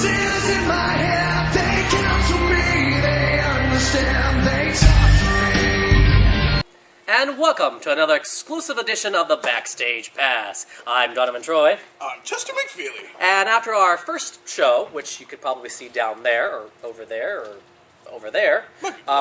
voices in my head, they come to me, they understand, they talk to me. And welcome to another exclusive edition of the Backstage Pass. I'm Donovan Troy. I'm Chester McFeely. And after our first show, which you could probably see down there, or over there, or over there,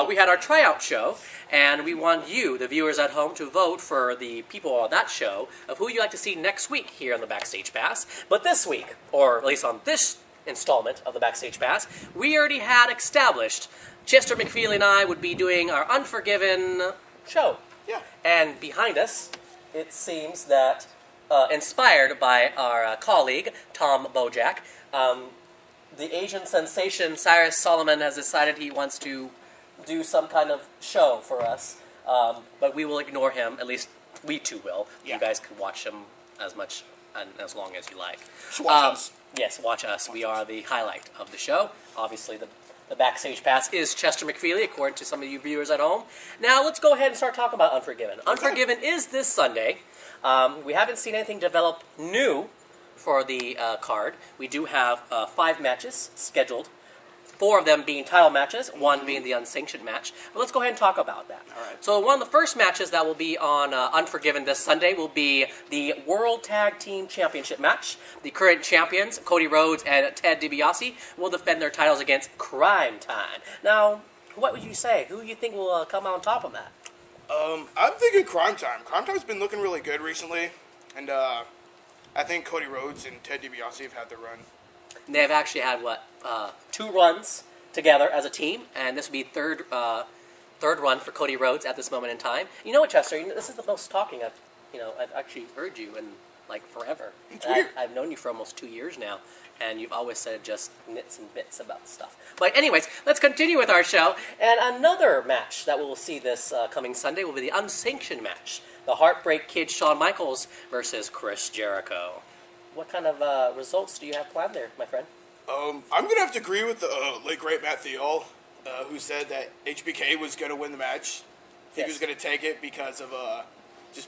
we had our tryout show, and we want you, the viewers at home, to vote for the people on that show of who you'd like to see next week here on the Backstage Pass. But this week, or at least on this installment of the Backstage Pass, we already had established Chester McFeely and I would be doing our Unforgiven show. Yeah. And behind us, it seems that, inspired by our colleague, Tom Bojack, the Asian sensation Cyrus Solomon has decided he wants to do some kind of show for us, but we will ignore him. At least we two will. Yeah. You guys can watch him as much and as long as you like. Just watch us. Yes, watch us. We are the highlight of the show. Obviously, the Backstage Pass is Chester McFeely, according to some of you viewers at home. Now, let's go ahead and start talking about Unforgiven. Okay. Unforgiven is this Sunday. We haven't seen anything develop new for the card. We do have 5 matches scheduled, 4 of them being title matches, 1 being the unsanctioned match. But let's go ahead and talk about that. All right. So one of the first matches that will be on Unforgiven this Sunday will be the World Tag Team Championship match. The current champions, Cody Rhodes and Ted DiBiase, will defend their titles against Crime Time. Now, what would you say? Who do you think will come out on top of that? I'm thinking Crime Time. Crime Time's been looking really good recently, and I think Cody Rhodes and Ted DiBiase have had their run. They've actually had, 2 runs together as a team, and this will be third run for Cody Rhodes at this moment in time. You know what, Chester? This is the most talking I've actually heard you in, forever. It's weird. I've known you for almost 2 years now, and you've always said just nits and bits about stuff. But anyways, let's continue with our show, and another match that we'll see this coming Sunday will be the unsanctioned match. The Heartbreak Kid Shawn Michaels versus Chris Jericho. What kind of results do you have planned there, my friend? I'm going to have to agree with the late great Matt Thiel, who said that HBK was going to win the match. He was going to take it because of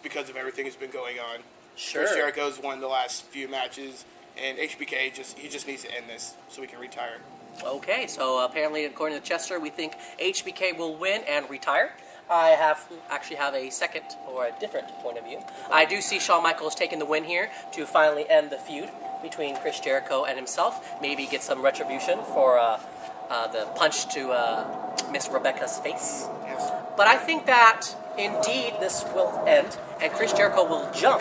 because of everything that's been going on. Sure. Chris Jericho's won the last few matches, and HBK just needs to end this so he can retire. Okay, so apparently, according to Chester, we think HBK will win and retire. I actually have a second or a different point of view. I do see Shawn Michaels taking the win here to finally end the feud between Chris Jericho and himself. Maybe get some retribution for the punch to Miss Rebecca's face. Yes. But I think that indeed this will end, and Chris Jericho will jump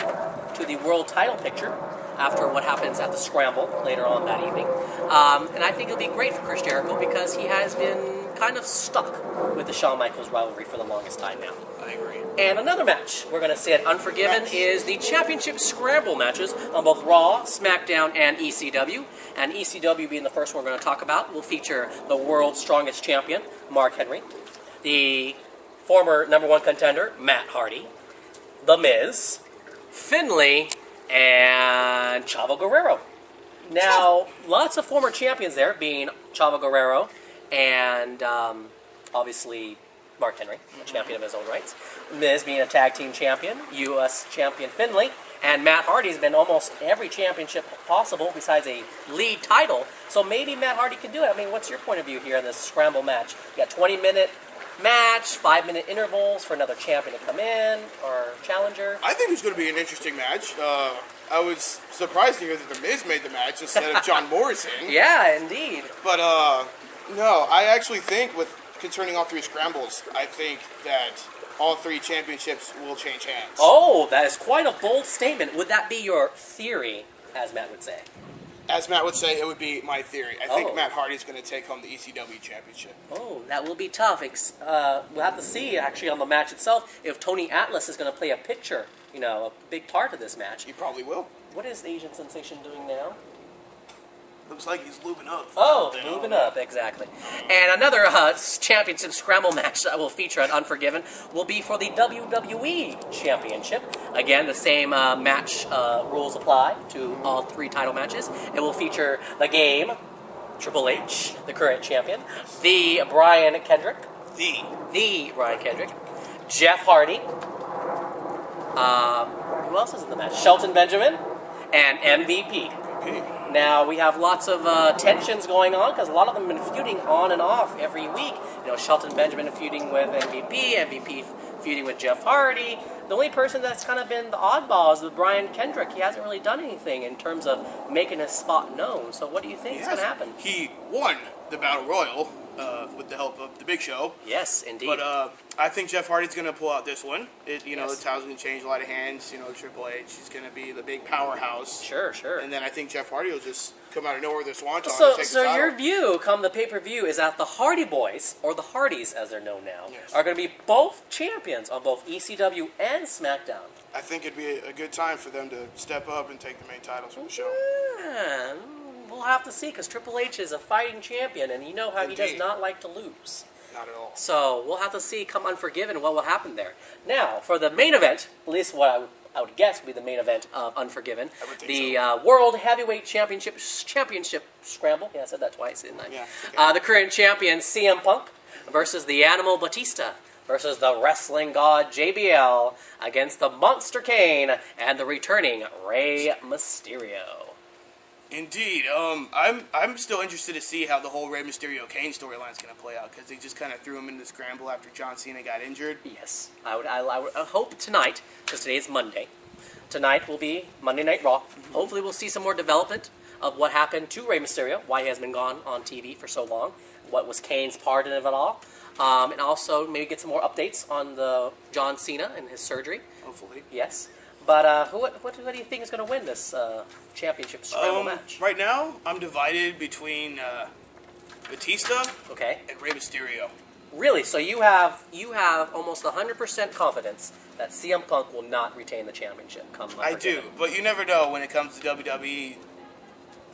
to the world title picture after what happens at the Scramble later on that evening. And I think it'll be great for Chris Jericho because he has been kind of stuck with the Shawn Michaels rivalry for the longest time now. I agree. And another match we're going to see at Unforgiven is the Championship Scramble matches on both Raw, SmackDown, and ECW. And ECW being the first one we're going to talk about will feature the world's strongest champion, Mark Henry, the former #1 contender, Matt Hardy, The Miz, Finlay, and Chavo Guerrero. Now, lots of former champions there, being Chavo Guerrero and obviously Mark Henry, a champion of his own rights. Miz being a tag team champion, U.S. champion Finlay, and Matt Hardy's been almost every championship possible besides a lead title. So maybe Matt Hardy can do it. I mean, what's your point of view here in this Scramble match? You got 20-minute match, 5-minute intervals for another champion to come in, or challenger. I think it's going to be an interesting match. I was surprised to hear that The Miz made the match instead of John Morrison. Yeah, indeed. But, no, I actually think concerning all 3 scrambles, I think that all 3 championships will change hands. Oh, that is quite a bold statement. Would that be your theory, as Matt would say? As Matt would say, it would be my theory. I think Matt Hardy's going to take home the ECW championship. Oh, that will be tough. We'll have to see, actually, on the match itself, if Tony Atlas is going to play a picture, a big part of this match. He probably will. What is the Asian sensation doing now? Looks like he's lubing up. Oh, lubing up, exactly. And another championship scramble match that will feature at Unforgiven will be for the WWE Championship. Again, the same match rules apply to all 3 title matches. It will feature the Game, Triple H, the current champion, the Brian Kendrick, the Brian Kendrick, Jeff Hardy, who else is in the match? Shelton Benjamin, and MVP. Now, we have lots of tensions going on because a lot of them have been feuding on and off every week. You know, Shelton Benjamin feuding with MVP feuding with Jeff Hardy. The only person that's kind of been the oddball is with Brian Kendrick. He hasn't really done anything in terms of making his spot known. So what do you think is going to happen? He won the Battle Royal with the help of the Big Show. Yes, indeed. But I think Jeff Hardy's going to pull out this one. The title's going to change a lot of hands. Triple H is going to be the big powerhouse. Sure. And then I think Jeff Hardy will just come out of nowhere with a swanton. So your view, come the pay-per-view, is that the Hardy Boys, or the Hardys as they're known now, are going to be both champions on both ECW and SmackDown. I think it'd be a good time for them to step up and take the main titles from the show. Yeah, we'll have to see, because Triple H is a fighting champion, and you know how Indeed. he does not like to lose. Not at all. So we'll have to see, come Unforgiven, what will happen there. Now, for the main event, at least what I would guess would be the main event of Unforgiven, the World Heavyweight Championship Scramble. Yeah, I said that twice, didn't I? Yeah. Okay. The current champion, CM Punk, versus the Animal Batista, versus the Wrestling God JBL, against the Monster Kane and the returning Rey Mysterio. Indeed. I'm still interested to see how the whole Rey Mysterio Kane storyline is going to play out, because they just kind of threw him into the scramble after John Cena got injured. Yes, I would hope tonight, because today is Monday. Tonight will be Monday Night Raw. Hopefully we'll see some more development of what happened to Rey Mysterio, why he has been gone on TV for so long, what was Kane's part in it all, and also maybe get some more updates on the John Cena and his surgery. Hopefully. Yes. But what do you think is going to win this championship scramble match? Right now, I'm divided between Batista Okay. and Rey Mysterio. Really? So you have almost 100% confidence that CM Punk will not retain the championship come I do, but you never know when it comes to WWE.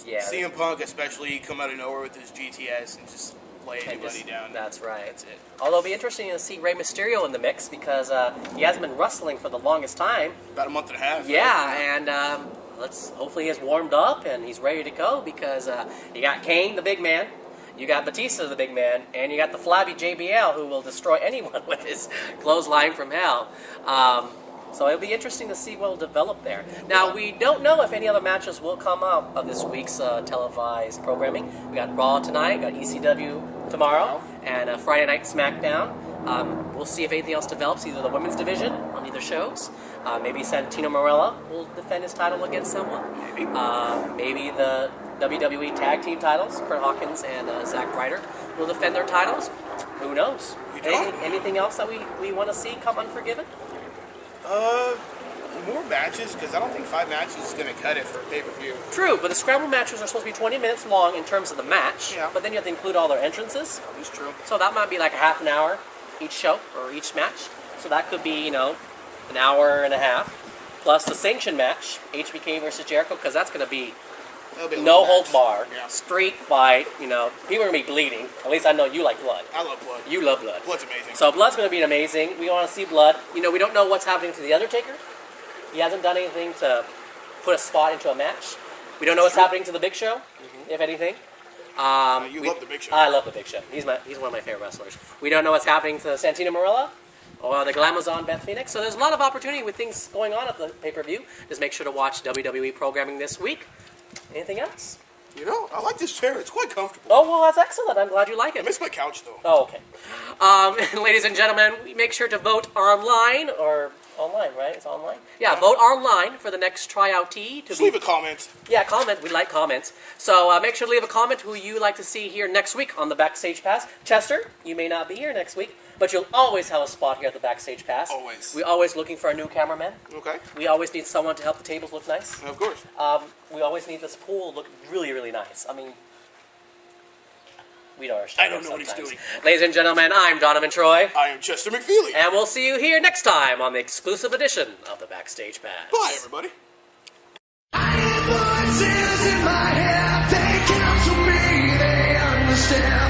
Yeah. CM Punk especially come out of nowhere with his GTS and just lay anybody down. That's right. That's it. Although it'll be interesting to see Rey Mysterio in the mix, because he hasn't been wrestling for the longest time. About a month and a half. Yeah, right? and hopefully he's warmed up and he's ready to go, because you got Kane, the big man, you got Batista, the big man, and you got the flabby JBL, who will destroy anyone with his clothesline from hell. So it'll be interesting to see what will develop there. Now, we don't know if any other matches will come up of this week's televised programming. We got Raw tonight, got ECW tomorrow, and Friday Night SmackDown. We'll see if anything else develops, either the women's division on either shows. Maybe Santino Marella will defend his title against someone. Maybe. Maybe the WWE Tag Team titles, Kurt Hawkins and Zack Ryder, will defend their titles. Who knows? Anything else that we want to see come Unforgiven? More matches, because I don't think 5 matches is going to cut it for a pay-per-view. True, but the scramble matches are supposed to be 20 minutes long in terms of the match, but then you have to include all their entrances. That's true. So that might be like a half an hour each show, or each match. So that could be, an hour and a half. Plus the sanction match, HBK versus Jericho, because that's going to be no holds bar, street fight, people are going to be bleeding. At least I know you like blood. I love blood. You love blood. Blood's amazing. So blood's going to be amazing. We want to see blood. We don't know what's happening to The Undertaker. He hasn't done anything to put a spot into a match. We don't know what's happening to the Big Show, if anything. You love the Big Show. I love the Big Show. He's one of my favorite wrestlers. We don't know what's happening to Santino Marella or the Glamazon Beth Phoenix. So there's a lot of opportunity with things going on at the pay-per-view. Just make sure to watch WWE programming this week. Anything else? I like this chair. It's quite comfortable. Oh, well, that's excellent. I'm glad you like I it. miss my couch, though. Oh, okay. Ladies and gentlemen, make sure to vote online, or online, right? It's online? Yeah, vote online for the next tryout Just leave a comment. Yeah, comment. We like comments. So make sure to leave a comment who you like to see here next week on the Backstage Pass. Chester, you may not be here next week, but you'll always have a spot here at the Backstage Pass. Always. We're always looking for a new cameraman. Okay. We always need someone to help the tables look nice. Of course. We always need this pool to look really, really nice. I mean, we know our I don't know what he's doing. Ladies and gentlemen, I'm Donovan Troy. I am Chester McFeely. And we'll see you here next time on the exclusive edition of the Backstage Pass. Bye, everybody. I hear voices in my head, they come to me, they understand.